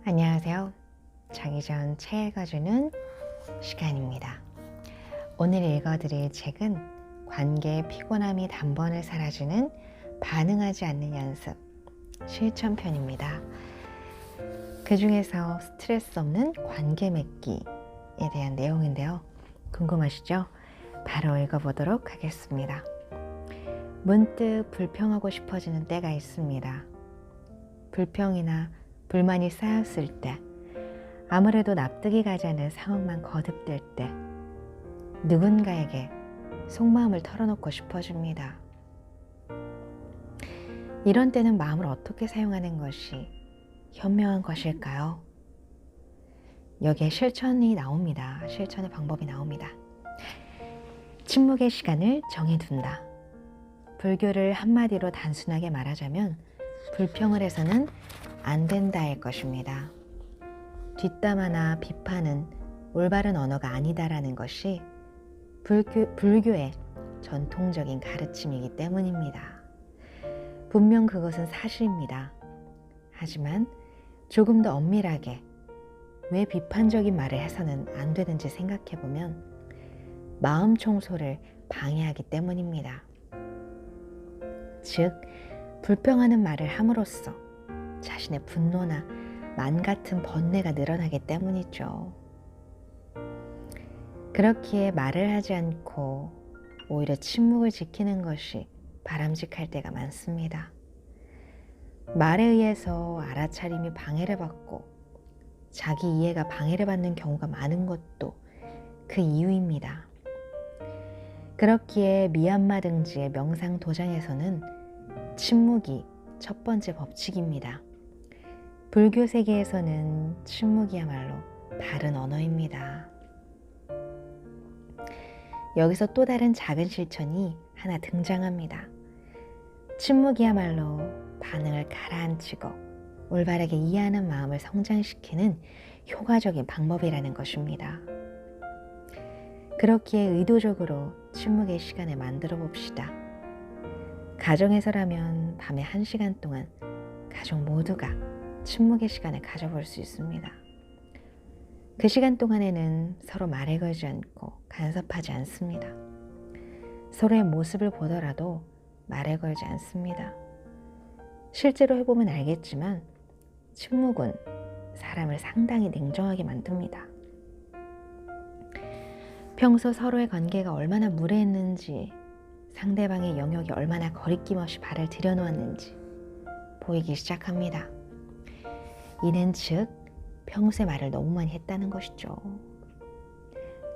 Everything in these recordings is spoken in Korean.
안녕하세요. 자기 전 책 읽어주는 시간입니다. 오늘 읽어드릴 책은 관계의 피곤함이 단번에 사라지는 반응하지 않는 연습 실천편입니다. 그 중에서 스트레스 없는 관계 맺기에 대한 내용인데요. 궁금하시죠? 바로 읽어보도록 하겠습니다. 문득 불평하고 싶어지는 때가 있습니다. 불평이나 불만이 쌓였을 때, 아무래도 납득이 가지 않는 상황만 거듭될 때 누군가에게 속마음을 털어놓고 싶어집니다. 이런 때는 마음을 어떻게 사용하는 것이 현명한 것일까요? 여기에 실천이 나옵니다. 실천의 방법이 나옵니다. 침묵의 시간을 정해둔다. 불교를 한마디로 단순하게 말하자면 불평을 해서는 안 된다일 것입니다. 뒷담화나 비판은 올바른 언어가 아니다라는 것이 불교의 전통적인 가르침이기 때문입니다. 분명 그것은 사실입니다. 하지만 조금 더 엄밀하게 왜 비판적인 말을 해서는 안 되는지 생각해보면 마음 청소를 방해하기 때문입니다. 즉, 불평하는 말을 함으로써 자신의 분노나 만 같은 번뇌가 늘어나기 때문이죠. 그렇기에 말을 하지 않고 오히려 침묵을 지키는 것이 바람직할 때가 많습니다. 말에 의해서 알아차림이 방해를 받고 자기 이해가 방해를 받는 경우가 많은 것도 그 이유입니다. 그렇기에 미얀마 등지의 명상 도장에서는 침묵이 첫 번째 법칙입니다. 불교 세계에서는 침묵이야말로 다른 언어입니다. 여기서 또 다른 작은 실천이 하나 등장합니다. 침묵이야말로 반응을 가라앉히고 올바르게 이해하는 마음을 성장시키는 효과적인 방법이라는 것입니다. 그렇기에 의도적으로 침묵의 시간을 만들어 봅시다. 가정에서라면 밤에 1시간 동안 가족 모두가 침묵의 시간을 가져볼 수 있습니다. 그 시간 동안에는 서로 말을 걸지 않고 간섭하지 않습니다. 서로의 모습을 보더라도 말을 걸지 않습니다. 실제로 해보면 알겠지만 침묵은 사람을 상당히 냉정하게 만듭니다. 평소 서로의 관계가 얼마나 무례했는지, 상대방의 영역이 얼마나 거리낌 없이 발을 들여놓았는지 보이기 시작합니다. 이는 즉 평소에 말을 너무 많이 했다는 것이죠.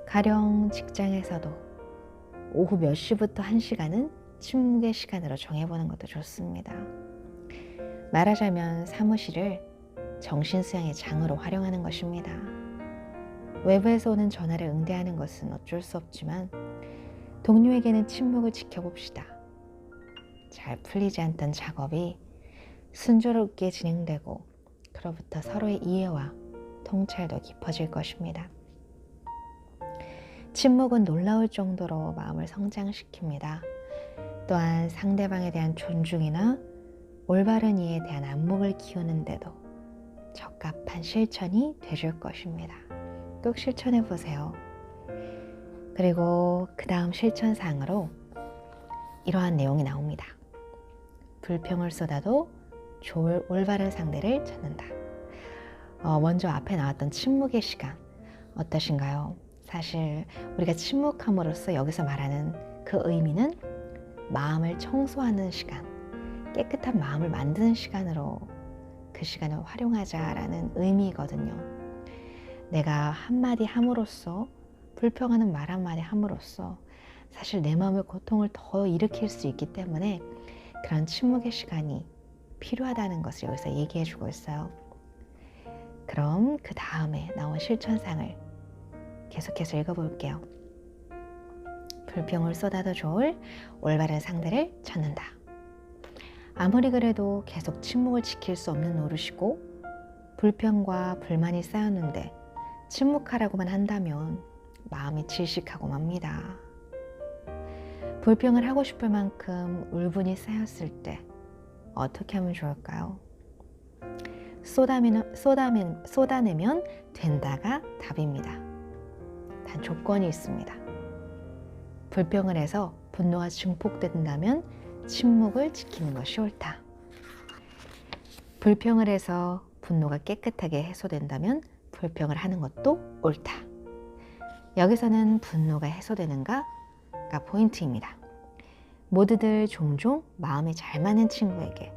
가령 직장에서도 오후 몇 시부터 1시간은 침묵의 시간으로 정해보는 것도 좋습니다. 말하자면 사무실을 정신수양의 장으로 활용하는 것입니다. 외부에서 오는 전화를 응대하는 것은 어쩔 수 없지만 동료에게는 침묵을 지켜봅시다. 잘 풀리지 않던 작업이 순조롭게 진행되고 그로부터 서로의 이해와 통찰도 깊어질 것입니다. 침묵은 놀라울 정도로 마음을 성장시킵니다. 또한 상대방에 대한 존중이나 올바른 이해에 대한 안목을 키우는 데도 적합한 실천이 되줄 것입니다. 꼭 실천해 보세요. 그리고 그 다음 실천사항으로 이러한 내용이 나옵니다. 불평을 쏟아도 좋을 올바른 상대를 찾는다. 먼저 앞에 나왔던 침묵의 시간 어떠신가요? 사실 우리가 침묵함으로써 여기서 말하는 그 의미는 마음을 청소하는 시간, 깨끗한 마음을 만드는 시간으로 그 시간을 활용하자라는 의미거든요. 내가 한마디 함으로써, 불평하는 말 한마디 함으로써 사실 내 마음의 고통을 더 일으킬 수 있기 때문에 그런 침묵의 시간이 필요하다는 것을 여기서 얘기해 주고 있어요. 그럼 그 다음에 나온 실천상을 계속해서 읽어볼게요. 불평을 쏟아도 좋을 올바른 상대를 찾는다. 아무리 그래도 계속 침묵을 지킬 수 없는 노릇이고 불평과 불만이 쌓였는데 침묵하라고만 한다면 마음이 질식하고 맙니다. 불평을 하고 싶을 만큼 울분이 쌓였을 때 어떻게 하면 좋을까요? 쏟아내면 된다가 답입니다. 단 조건이 있습니다. 불평을 해서 분노가 증폭된다면 침묵을 지키는 것이 옳다. 불평을 해서 분노가 깨끗하게 해소된다면 불평을 하는 것도 옳다. 여기서는 분노가 해소되는가가 포인트입니다. 모두들 종종 마음이 잘 맞는 친구에게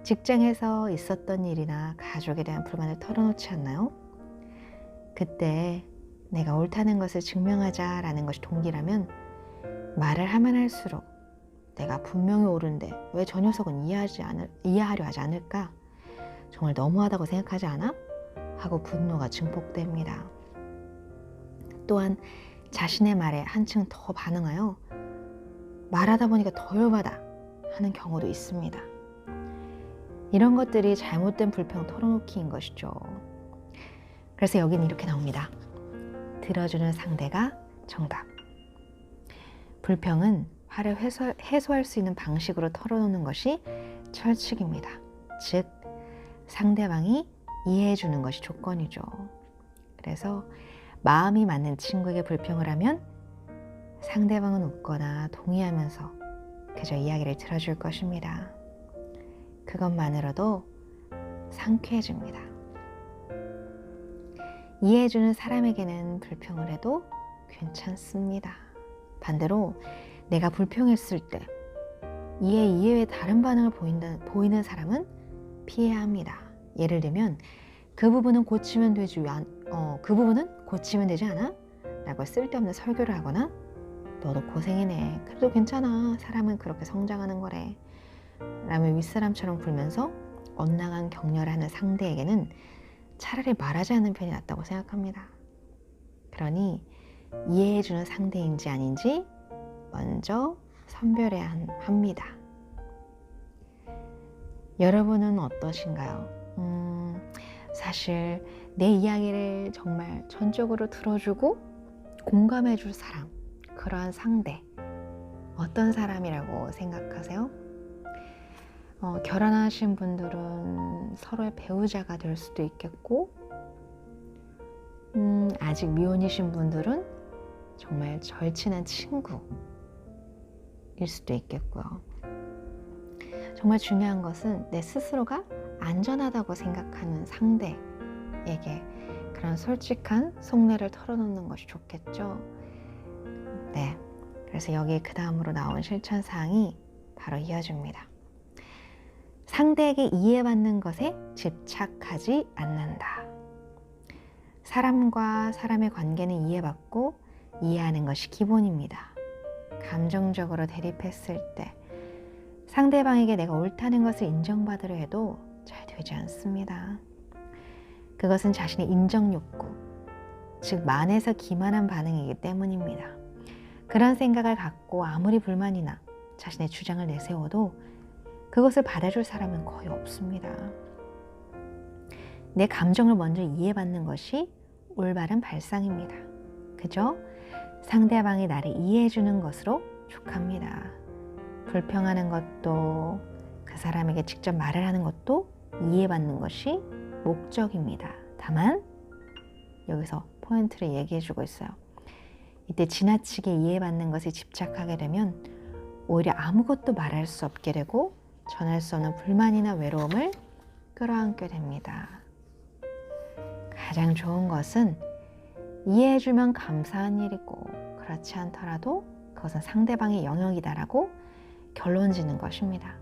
직장에서 있었던 일이나 가족에 대한 불만을 털어놓지 않나요? 그때 내가 옳다는 것을 증명하자라는 것이 동기라면 말을 하면 할수록 내가 분명히 옳은데 왜 저 녀석은 이해하려 하지 않을까? 정말 너무하다고 생각하지 않아? 하고 분노가 증폭됩니다. 또한 자신의 말에 한층 더 반응하여 말하다 보니까 더 열받아 하는 경우도 있습니다. 이런 것들이 잘못된 불평 털어놓기인 것이죠. 그래서 여기는 이렇게 나옵니다. 들어주는 상대가 정답. 불평은 화를 해소할 수 있는 방식으로 털어놓는 것이 철칙입니다. 즉, 상대방이 이해해 주는 것이 조건이죠. 그래서 마음이 맞는 친구에게 불평을 하면 상대방은 웃거나 동의하면서 그저 이야기를 들어줄 것입니다. 그것만으로도 상쾌해집니다. 이해해주는 사람에게는 불평을 해도 괜찮습니다. 반대로 내가 불평했을 때 이에 이외의 다른 반응을 보이는 사람은 피해야 합니다. 예를 들면 그 부분은 고치면 되지 않아? 라고 쓸데없는 설교를 하거나 너도 고생이네. 그래도 괜찮아. 사람은 그렇게 성장하는 거래. 라며 윗사람처럼 굴면서 엇나간 격려를 하는 상대에게는 차라리 말하지 않는 편이 낫다고 생각합니다. 그러니 이해해주는 상대인지 아닌지 먼저 선별해야 합니다. 여러분은 어떠신가요? 사실 내 이야기를 정말 전적으로 들어주고 공감해줄 사람, 그러한 상대, 어떤 사람이라고 생각하세요? 결혼하신 분들은 서로의 배우자가 될 수도 있겠고, 아직 미혼이신 분들은 정말 절친한 친구일 수도 있겠고요. 정말 중요한 것은 내 스스로가 안전하다고 생각하는 상대에게 그런 솔직한 속내를 털어놓는 것이 좋겠죠. 네, 그래서 여기 그 다음으로 나온 실천사항이 바로 이어집니다. 상대에게 이해받는 것에 집착하지 않는다. 사람과 사람의 관계는 이해받고 이해하는 것이 기본입니다. 감정적으로 대립했을 때 상대방에게 내가 옳다는 것을 인정받으려 해도 잘 되지 않습니다. 그것은 자신의 인정 욕구, 즉 만에서 기만한 반응이기 때문입니다. 그런 생각을 갖고 아무리 불만이나 자신의 주장을 내세워도 그것을 받아줄 사람은 거의 없습니다. 내 감정을 먼저 이해받는 것이 올바른 발상입니다. 그저 상대방이 나를 이해해주는 것으로 족합니다. 불평하는 것도 그 사람에게 직접 말을 하는 것도 이해받는 것이 목적입니다. 다만 여기서 포인트를 얘기해주고 있어요. 이때 지나치게 이해받는 것에 집착하게 되면 오히려 아무것도 말할 수 없게 되고 전할 수 없는 불만이나 외로움을 끌어안게 됩니다. 가장 좋은 것은 이해해주면 감사한 일이고 그렇지 않더라도 그것은 상대방의 영역이다라고 결론 짓는 것입니다.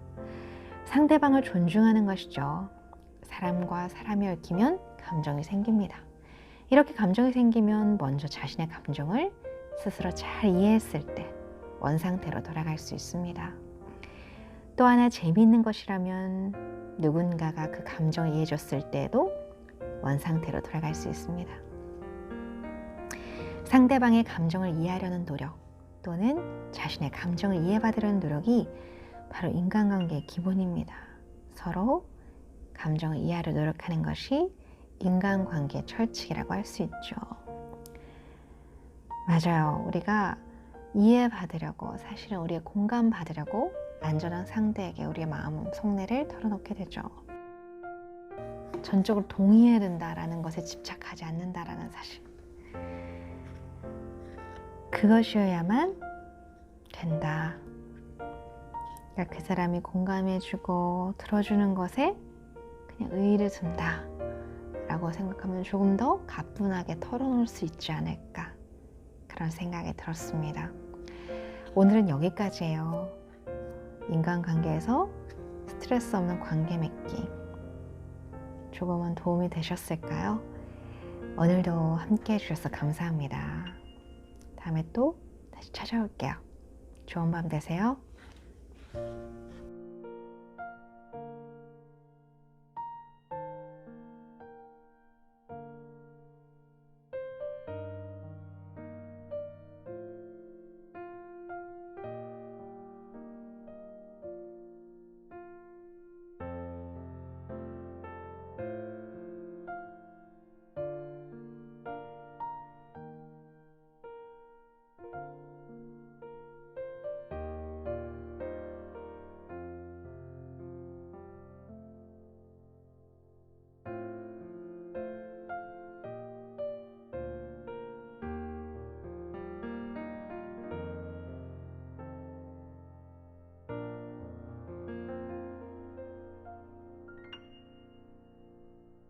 상대방을 존중하는 것이죠. 사람과 사람이 얽히면 감정이 생깁니다. 이렇게 감정이 생기면 먼저 자신의 감정을 스스로 잘 이해했을 때 원상태로 돌아갈 수 있습니다. 또 하나 재미있는 것이라면 누군가가 그 감정을 이해해줬을 때에도 원상태로 돌아갈 수 있습니다. 상대방의 감정을 이해하려는 노력 또는 자신의 감정을 이해받으려는 노력이 바로 인간관계의 기본입니다. 서로 감정을 이해하려 노력하는 것이 인간관계의 철칙이라고 할 수 있죠. 맞아요. 우리가 이해받으려고, 사실은 우리의 공감받으려고 안전한 상대에게 우리의 마음 속내를 털어놓게 되죠. 전적으로 동의해야 된다라는 것에 집착하지 않는다라는 사실. 그것이어야만 된다. 그러니까 그 사람이 공감해주고 들어주는 것에 그냥 의의를 둔다 라고 생각하면 조금 더 가뿐하게 털어놓을 수 있지 않을까, 그런 생각이 들었습니다. 오늘은 여기까지예요. 인간관계에서 스트레스 없는 관계 맺기, 조금은 도움이 되셨을까요? 오늘도 함께 해주셔서 감사합니다. 다음에 또 다시 찾아올게요. 좋은 밤 되세요.